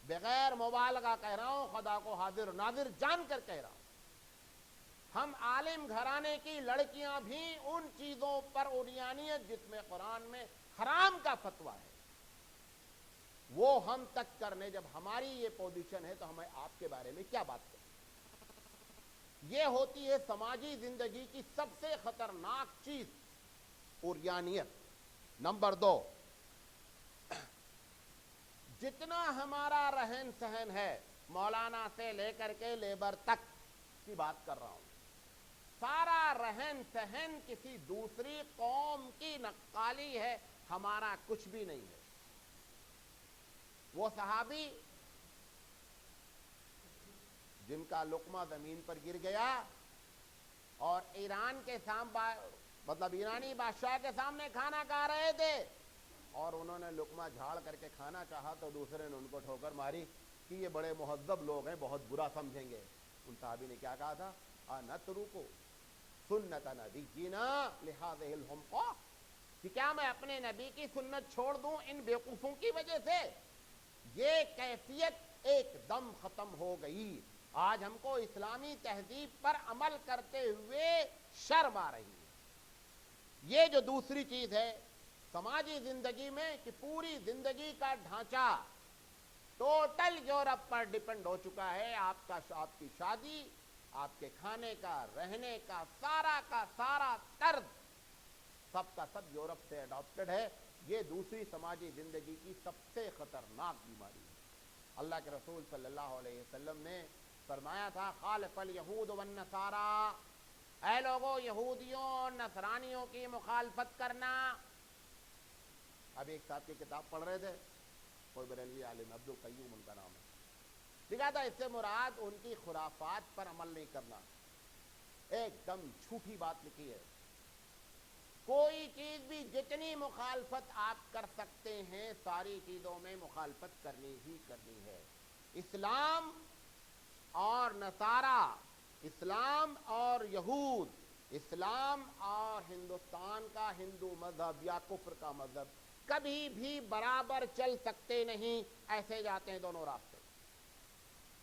Speaker 1: بغیر مبالغہ کہہ رہا ہوں، خدا کو حاضر ناظر جان کر کہہ رہا ہوں، ہم عالم گھرانے کی لڑکیاں بھی ان چیزوں پر اوریانیت جس میں قرآن میں حرام کا فتویٰ ہے، وہ ہم تک کرنے، جب ہماری یہ پوزیشن ہے تو ہمیں آپ کے بارے میں کیا بات کریں؟ یہ ہوتی ہے سماجی زندگی کی سب سے خطرناک چیز، اوریانیت۔ نمبر 2، جتنا ہمارا رہن سہن ہے، مولانا سے لے کر کے لیبر تک کی بات کر رہا ہوں، سارا رہن سہن کسی دوسری قوم کی نقالی ہے، ہمارا کچھ بھی نہیں ہے۔ وہ صحابی جن کا لقمہ زمین پر گر گیا اور ایران کے ایرانی بادشاہ کے سامنے کھانا کھا رہے تھے، اور انہوں نے لقمہ جھاڑ کر کے کھانا چاہا تو دوسرے نے ان کو ٹھوکر ماری کہ یہ بڑے مہذب لوگ ہیں، بہت برا سمجھیں گے۔ ان صحابی نے کیا کہا تھا؟ نترکو سنت نبینا لہذہ الحمقى، کہ کیا میں اپنے نبی کی سنت چھوڑ دوں ان بیوقوفوں کی وجہ سے؟ یہ کیفیت ایک دم ختم ہو گئی۔ آج ہم کو اسلامی تہذیب پر عمل کرتے ہوئے شرم آ رہی ہے۔ یہ جو دوسری چیز ہے سماجی زندگی میں، کہ پوری زندگی کا ڈھانچہ ٹوٹل یورپ پر ڈیپنڈ ہو چکا ہے۔ آپ کی شادی، آپ کے کھانے کا، رہنے کا سارا طرز سب کا سب یورپ سے اڈاپٹڈ ہے۔ یہ دوسری سماجی زندگی کی سب سے خطرناک بیماری ہے۔ اللہ کے رسول صلی اللہ علیہ وسلم نے فرمایا تھا، خالف الیہود والنصارى، اے لوگوں یہودیوں اور نصرانیوں کی مخالفت کرنا۔ اب ایک صاحب کی کتاب پڑھ رہے تھے، کوئی بریلوی عالم، عبد القیوم ان کا نام ہے، لکھا تھا اس سے مراد ان کی خرافات پر عمل نہیں کرنا۔ ایک دم جھوٹی بات لکھی ہے۔ کوئی چیز بھی جتنی مخالفت آپ کر سکتے ہیں، ساری چیزوں میں مخالفت کرنی ہی کرنی ہے۔ اسلام اور نصارہ، اسلام اور یہود، اسلام اور ہندوستان کا ہندو مذہب یا کفر کا مذہب کبھی بھی برابر چل سکتے نہیں، ایسے جاتے ہیں دونوں راستے،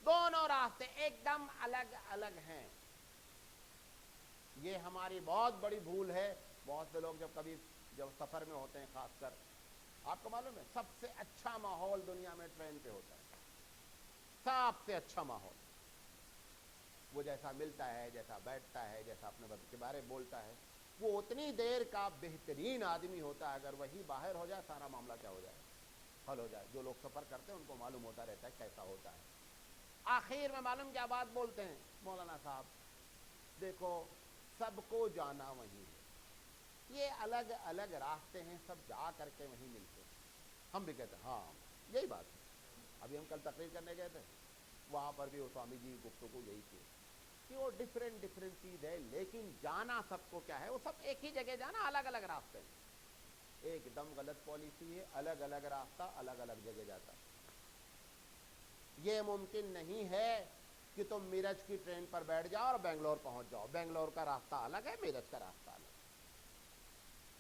Speaker 1: دونوں راستے ایک دم الگ الگ ہیں۔ یہ ہماری بہت بڑی بھول ہے۔ بہت سے لوگ جب سفر میں ہوتے ہیں، خاص کر آپ کو معلوم ہے سب سے اچھا ماحول دنیا میں ٹرین پہ ہوتا ہے، سب سے اچھا ماحول۔ وہ جیسا ملتا ہے، جیسا بیٹھتا ہے، جیسا اپنے کے بارے بولتا ہے، وہ اتنی دیر کا بہترین آدمی ہوتا ہے۔ اگر وہی باہر ہو جائے، سارا معاملہ کیا ہو جائے؟ حل ہو جائے۔ جو لوگ سفر کرتے ہیں ان کو معلوم ہوتا رہتا ہے کیسا ہوتا ہے۔ آخر میں معلوم کیا بات بولتے ہیں مولانا صاحب؟ دیکھو سب کو جانا وہیں ہے، یہ الگ الگ راستے ہیں، سب جا کر کے وہیں ملتے ہیں۔ ہم بھی کہتے ہیں ہاں یہی بات ہے۔ ابھی ہم کل تقریر کرنے گئے تھے، وہاں پر بھی وہ سوامی جی گفتگو یہی تھی کہ وہ ڈفرینٹ چیز ہے، لیکن جانا سب کو کیا ہے؟ وہ سب ایک ہی جگہ جانا، الگ الگ راستے ہیں۔ ایک دم غلط پالیسی ہے، الگ الگ راستہ الگ الگ جگہ جاتا ہے۔ یہ ممکن نہیں ہے کہ تم میرٹھ کی ٹرین پر بیٹھ جاؤ اور بنگلور پہنچ جاؤ۔ بنگلور کا راستہ الگ ہے، میرٹھ کا راستہ الگ ہے۔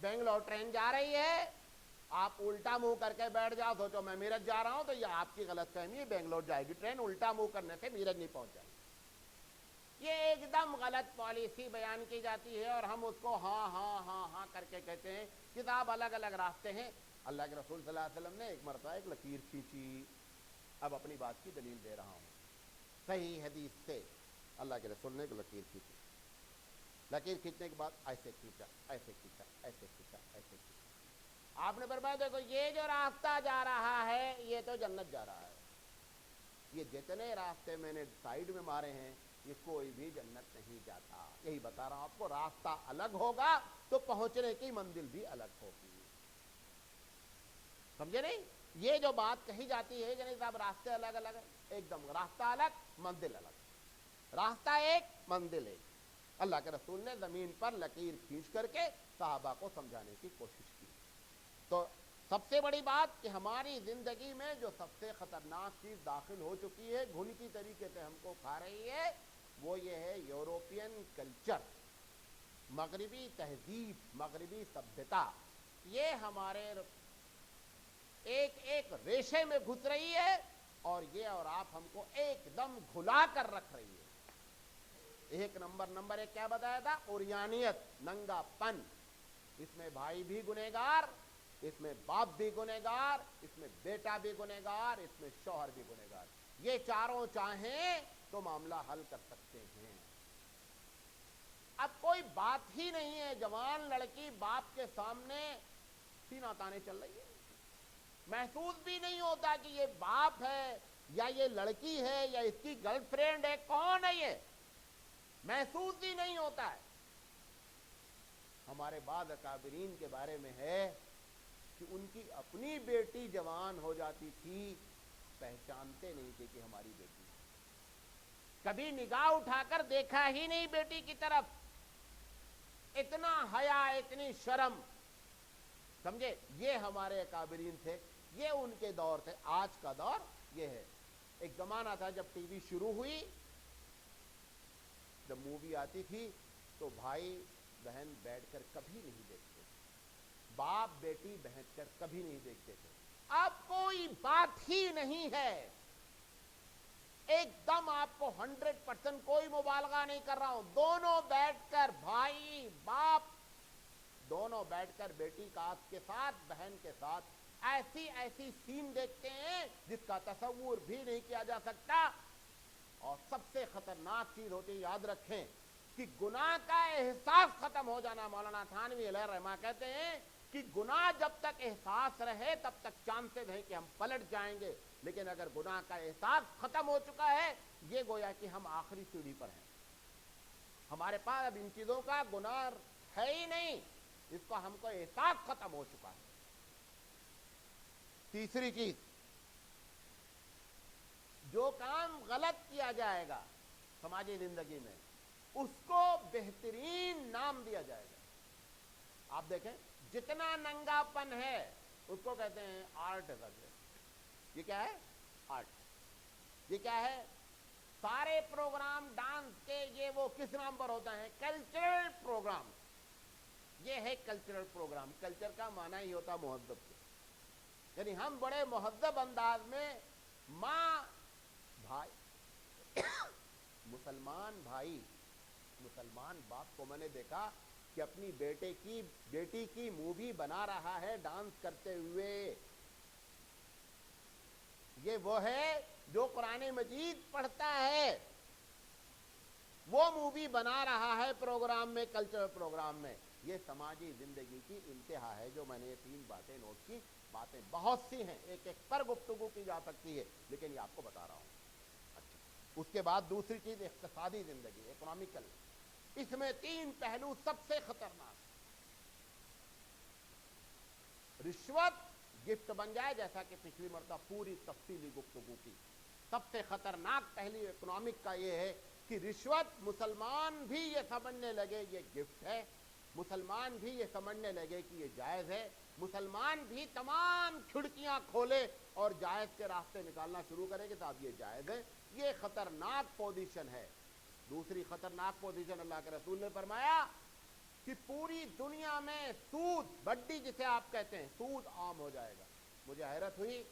Speaker 1: بنگلور ٹرین جا رہی ہے، آپ الٹا منہ کر کے بیٹھ جاؤ، سوچو میں میرٹھ جا رہا ہوں، تو یہ آپ کی غلط فہمی ہے۔ بنگلور جائے گی ٹرین، الٹا منہ کرنے سے میرٹھ نہیں پہنچ جائے گی۔ یہ ایک دم غلط پالیسی بیان کی جاتی ہے اور ہم اس کو ہاں ہاں ہاں ہاں کر کے کہتے ہیں کتاب الگ الگ راستے ہیں. اللہ کے رسول صلی اللہ علیہ وسلم نے ایک مرتبہ ایک لکیر کھینچی. اب اپنی بات کی دلیل دے رہا ہوں صحیح حدیث سے. اللہ کے رسول نے ایک لکیر کھینچی. لکیر کھینچنے کے بعد ایسے کھینچا ایسے کھینچا ایسے کھینچا ایسے کھینچا. آپ نے فرمایا دیکھو یہ جو راستہ جا رہا ہے یہ تو جنت جا رہا ہے. یہ جتنے راستے میں نے سائیڈ میں مارے ہیں یہ کوئی بھی جنت نہیں جاتا. یہی بتا رہا ہوں آپ کو, راستہ الگ ہوگا تو پہنچنے کی منزل بھی الگ ہوگی. سمجھے نہیں؟ یہ جو بات کہی جاتی ہے کہ صاحب راستے الگ الگ ہیں, ایک دم راستہ الگ منزل الگ. راستہ ایک منزل ایک. اللہ کے رسول نے زمین پر لکیر کھینچ کر کے صحابہ کو سمجھانے کی کوشش کی. تو سب سے بڑی بات کہ ہماری زندگی میں جو سب سے خطرناک چیز داخل ہو چکی ہے, گھن کی طریقے سے ہم کو کھا رہی ہے, وہ یہ ہے یوروپین کلچر, مغربی تہذیب, مغربی سبھیتا. یہ ہمارے ایک ایک ریشے میں گھس رہی ہے اور یہ اور آپ ہم کو ایک دم گھلا کر رکھ رہی ہے. ایک نمبر ایک کیا بتایا تھا؟ اوریانیت, ننگا پن. اس میں بھائی بھی گنہگار, اس میں باپ بھی گنہگار, اس میں بیٹا بھی گنہگار, اس میں شوہر بھی گنہگار. یہ چاروں چاہیں تو معاملہ حل کر سکتے ہیں. اب کوئی بات ہی نہیں ہے, جوان لڑکی باپ کے سامنے سینہ تانے چل رہی ہے, محسوس بھی نہیں ہوتا کہ یہ باپ ہے یا یہ لڑکی ہے یا اس کی گرل فرینڈ ہے, کون ہے یہ, محسوس بھی نہیں ہوتا ہے. ہمارے بعض اکابرین کے بارے میں ہے کہ ان کی اپنی بیٹی جوان ہو جاتی تھی, پہچانتے نہیں تھے کہ ہماری بیٹی, کبھی نگاہ اٹھا کر دیکھا ہی نہیں بیٹی کی طرف. اتنا حیا, اتنی شرم. سمجھے, یہ ہمارے اکابرین تھے, یہ ان کے دور تھے. آج کا دور یہ ہے. ایک زمانہ تھا جب ٹی وی شروع ہوئی, جب مووی آتی تھی تو بھائی بہن بیٹھ کر کبھی نہیں دیکھتے, باپ بیٹی بیٹھ کر کبھی نہیں دیکھتے تھے. اب کوئی بات ہی نہیں ہے, ایک دم آپ کو 100% کوئی مبالغہ نہیں کر رہا ہوں, دونوں بیٹھ کر بھائی باپ دونوں بیٹھ کر بیٹی کا کے ساتھ بہن کے ساتھ ایسی ایسی سین دیکھتے ہیں جس کا تصور بھی نہیں کیا جا سکتا. اور سب سے خطرناک چیز ہوتی ہے, یاد رکھیں کہ گناہ کا احساس ختم ہو جانا. مولانا تھانوی علیہ الرحمہ کہتے ہیں کہ گناہ جب تک احساس رہے تب تک چانسز ہیں کہ ہم پلٹ جائیں گے, لیکن اگر گناہ کا احساس ختم ہو چکا ہے یہ گویا کہ ہم آخری سیڑھی پر ہیں. ہمارے پاس اب ان چیزوں کا گناہ ہے ہی نہیں, اس کو ہم کو احساس ختم ہو چکا ہے. تیسری چیز, جو کام غلط کیا جائے گا سماجی زندگی میں اس کو بہترین نام دیا جائے گا. آپ دیکھیں جتنا ننگا پن ہے اس کو کہتے ہیں آرٹ. یہ کیا ہے؟ آرٹ. یہ کیا ہے؟ سارے پروگرام ڈانس کے یہ وہ کس نام پر ہوتا ہے؟ Cultural program. یہ ہے کلچرل پروگرام. کلچر کا معنی ہی ہوتا مہذب سے, یعنی ہم بڑے مہذب انداز میں ماں بھائی مسلمان بھائی مسلمان باپ کو میں نے دیکھا کہ اپنی بیٹی کی مووی بنا رہا ہے ڈانس کرتے ہوئے. یہ وہ ہے جو قرآن مجید پڑھتا ہے, وہ مووی بنا رہا ہے پروگرام میں, کلچرل پروگرام میں. یہ سماجی زندگی کی انتہا ہے. جو میں نے یہ 3 باتیں نوٹ کی, باتیں بہت سی ہیں, ایک ایک پر گفتگو کی جا سکتی ہے, لیکن یہ آپ کو بتا رہا ہوں. اچھا, اس کے بعد دوسری چیز اقتصادی زندگی, اکنامیکل. اس میں 3 پہلو سب سے خطرناک. رشوت گفٹ بن جائے, جیسا کہ پچھلی مرتبہ پوری تفصیلی گفتگو کی. سب سے خطرناک پہلو اکنامک کا یہ ہے کہ رشوت مسلمان بھی یہ سمجھنے لگے یہ گفٹ ہے, مسلمان بھی یہ سمجھنے لگے کہ یہ جائز ہے, مسلمان بھی تمام کھڑکیاں کھولے اور جائز کے راستے نکالنا شروع کرے کہ صاحب یہ جائز ہے. یہ خطرناک پوزیشن ہے. دوسری خطرناک پوزیشن, اللہ کے رسول نے فرمایا کہ پوری دنیا میں سود, بڈی جسے آپ کہتے ہیں, سود عام ہو جائے گا. مجھے حیرت ہوئی,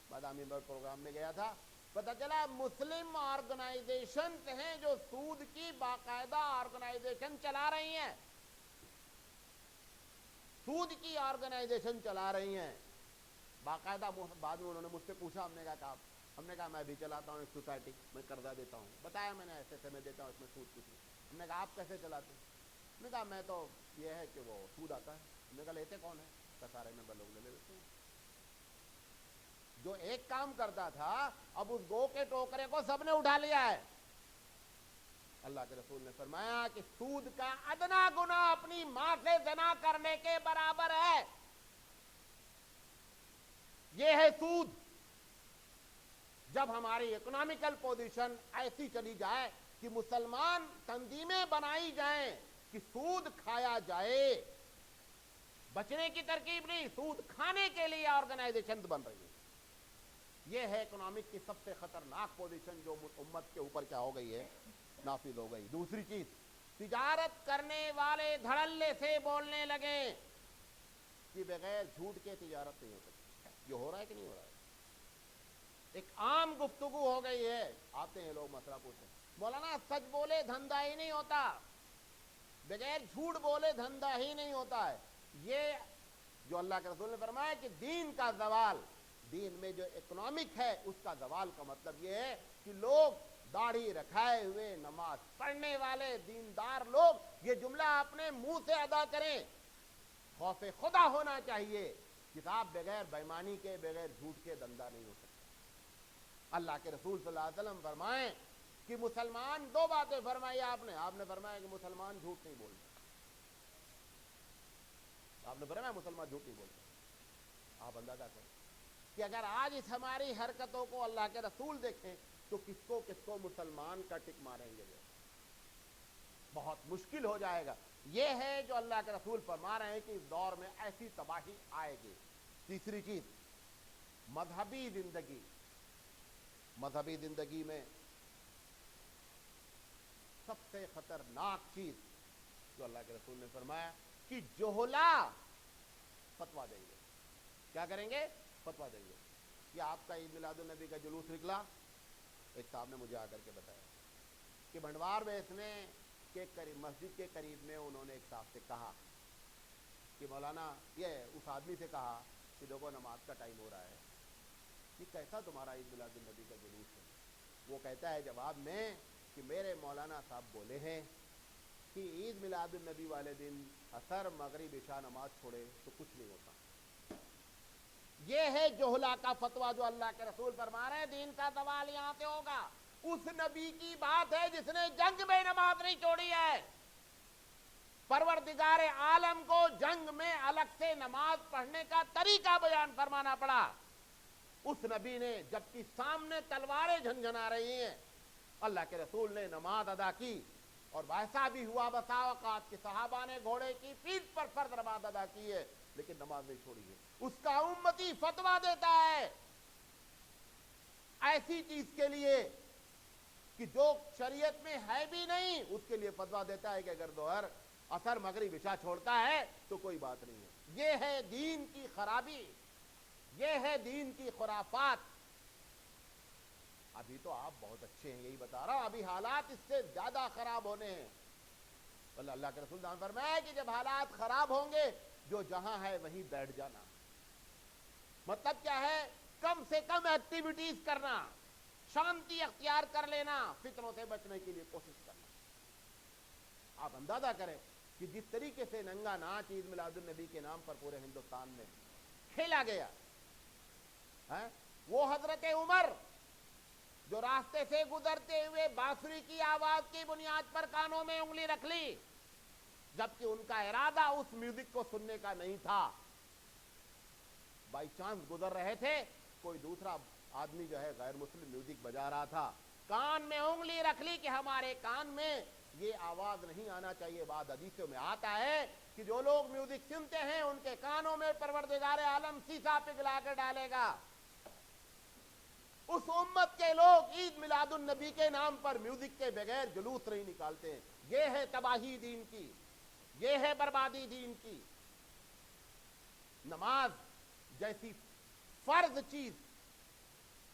Speaker 1: بادامی برگ پروگرام میں گیا تھا, پتہ چلا مسلم آرگنائزیشن ہیں جو سود کی باقاعدہ آرگنائزیشن چلا رہی ہیں، سود کی آرگنائزیشن چلا رہی ہیں باقاعدہ. بعد میں انہوں نے مجھ سے پوچھا، ہم نے کہا میں بھی چلاتا ہوں ایک سوسائٹی، میں قرضہ دیتا ہوں، بتایا میں نے ایسے سے میں دیتا ہوں، اس میں سود کچھ نہیں. ہم نے کہا آپ کیسے چلاتے؟ ہم نے کہا میں تو یہ ہے کہ وہ سود آتا ہے. ہم نے کہا لیتے کون ہے؟ سارے ممبر لوگ لے لیتے ہیں. جو ایک کام کرتا تھا اب اس گو کے ٹوکرے کو سب نے اٹھا لیا ہے. اللہ کے رسول نے فرمایا کہ سود کا ادنا گناہ اپنی ماں سے زنا کرنے کے برابر ہے. یہ ہے سود. جب ہماری اکنامیکل پوزیشن ایسی چلی جائے کہ مسلمان تنظیمیں بنائی جائیں کہ سود کھایا جائے، بچنے کی ترکیب نہیں، سود کھانے کے لیے آرگنائزیشن بن رہی ہے. یہ ہے اکنامک کی سب سے خطرناک پوزیشن جو امت کے اوپر کیا ہو گئی ہے، نافذ ہو گئی. دوسری چیز، تجارت کرنے والے دھڑلے سے بولنے لگے کہ بغیر جھوٹ کے تجارت نہیں ہو سکتی. یہ ہو رہا ہے کہ نہیں ہو رہا ہے؟ ایک عام گفتگو ہو گئی ہے. آتے ہیں لوگ مسئلہ پوچھتے ہیں، مولانا سچ بولے دھندا ہی نہیں ہوتا، بغیر جھوٹ بولے دھندا ہی نہیں ہوتا ہے. یہ جو اللہ کے رسول نے فرمایا کہ دین کا زوال، دین میں جو اکنامک ہے اس کا زوال کا مطلب یہ ہے کہ لوگ داڑھی رکھائے ہوئے نماز پڑھنے والے دیندار لوگ یہ جملہ اپنے منہ سے ادا کریں. خوف خدا ہونا چاہیے کہ صاحب بغیر بےمانی کے، بغیر جھوٹ کے دھندا نہیں ہو سکتا. اللہ کے رسول صلی اللہ علیہ وسلم فرمائیں کہ مسلمان دو باتیں فرمائی آپ نے فرمایا کہ مسلمان جھوٹ نہیں بولتے. آپ نے فرمایا مسلمان جھوٹ نہیں بولتے. آپ اندازہ کریں کہ اگر آج اس ہماری حرکتوں کو اللہ کے رسول دیکھیں تو کس کو مسلمان کا ٹک ماریں گے؟ بہت مشکل ہو جائے گا. یہ ہے جو اللہ کے رسول فرما رہے ہیں کہ اس دور میں ایسی تباہی آئے گی. تیسری چیز، مذہبی زندگی. مذہبی زندگی میں سب سے خطرناک چیز جو اللہ کے رسول نے فرمایا کہ جوہلا فتویٰ دیں گے. کیا کریں گے؟ فتویٰ دیں گے. یہ آپ کا عید میلاد النبی کا جلوس نکلا، ایک صاحب نے مجھے آ کر کے بتایا کہ بھنڈوار بیچنے کے قریب، مسجد کے قریب میں انہوں نے ایک صاحب سے کہا کہ مولانا، یہ اس آدمی سے کہا کہ دیکھو نماز کا ٹائم ہو رہا ہے، کہ کیسا تمہارا عید میلاد النبی کا جلوس ہے؟ وہ کہتا ہے جواب میں کہ میرے مولانا صاحب بولے ہیں کہ عید میلاد النبی والے دن عصر مغرب عشاء نماز چھوڑے تو کچھ نہیں ہوتا. یہ ہے جوہلا کا فتویٰ جو اللہ کے رسول فرما رہے ہیں دین کا زوال یہاں سے ہوگا. اس نبی کی بات ہے جس نے جنگ میں نماز نہیں چھوڑی ہے. پروردگار عالم کو جنگ میں الگ سے نماز پڑھنے کا طریقہ بیان فرمانا پڑا. اس نبی نے جبکہ سامنے تلواریں جھنجھنا رہی ہیں، اللہ کے رسول نے نماز ادا کی. اور ویسا بھی ہوا بسا اوقات کہ صحابہ نے گھوڑے کی پیٹھ پر فرض نماز ادا کی ہے لیکن نماز نہیں چھوڑی ہے. اس کا امتی فتویٰ دیتا ہے ایسی چیز کے لیے کہ جو شریعت میں ہے بھی نہیں، اس کے لیے فتویٰ دیتا ہے کہ اگر دوہر عصر مغرب عشاء چھوڑتا ہے تو کوئی بات نہیں ہے. یہ ہے دین کی خرابی، یہ ہے دین کی خرافات. ابھی تو آپ بہت اچھے ہیں، یہی بتا رہا ہوں، ابھی حالات اس سے زیادہ خراب ہونے ہیں. اللہ کے رسول نے فرمایا کہ جب حالات خراب ہوں گے جو جہاں ہے وہیں بیٹھ جانا. مطلب کیا ہے؟ کم سے کم ایکٹیویٹیز کرنا، شانتی اختیار کر لینا، فتنوں سے بچنے کے لیے کوشش کرنا. آپ اندازہ کریں کہ جس طریقے سے ننگا ناچ عید میلاد النبی کے نام پر پورے ہندوستان میں کھیلا گیا ہے. وہ حضرت عمر جو راستے سے گزرتے ہوئے بانسری کی آواز کی بنیاد پر کانوں میں انگلی رکھ لی، جبکہ ان کا ارادہ اس میوزک کو سننے کا نہیں تھا. بائی چانس گزر رہے تھے، کوئی دوسرا آدمی جو ہے غیر مسلم میوزک بجا رہا تھا، کان میں انگلی رکھ لی کہ ہمارے کان میں یہ آواز نہیں آنا چاہیے. بعد حدیثوں میں آتا ہے کہ جو لوگ میوزک سنتے ہیں ان کے کانوں میں پروردگار عالم سیسا پگھلا کر ڈالے گا. اس امت کے لوگ عید میلاد النبی کے نام پر میوزک کے بغیر جلوس نہیں نکالتے. یہ ہے تباہی دین کی، یہ ہے بربادی دین کی. نماز جیسی فرض چیز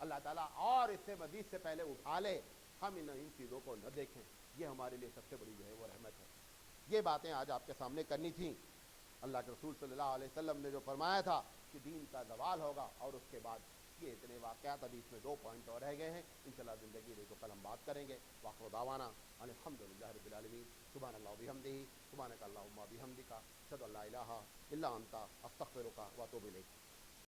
Speaker 1: اللہ تعالیٰ اور اس سے مزید سے پہلے اٹھا لے، ہم ان چیزوں کو نہ دیکھیں، یہ ہمارے لیے سب سے بڑی جو ہے وہ رحمت ہے۔ یہ باتیں آج آپ کے سامنے کرنی تھیں۔ اللہ کے رسول صلی اللہ علیہ وسلم نے جو فرمایا تھا کہ دین کا زوال ہوگا، اور اس کے بعد یہ اتنے واقعات، ابھی اس میں 2 پوائنٹ اور رہ گئے ہیں، انشاءاللہ زندگی میں تو کل ہم بات کریں گے۔ وآخر دعوانا ان الحمدللہ رب العالمین، سبحان اللہ وبحمدہ، سبحانک اللہم وبحمدک، اشہد ان لا الہ الا انت، استغفرک واتوب الیک۔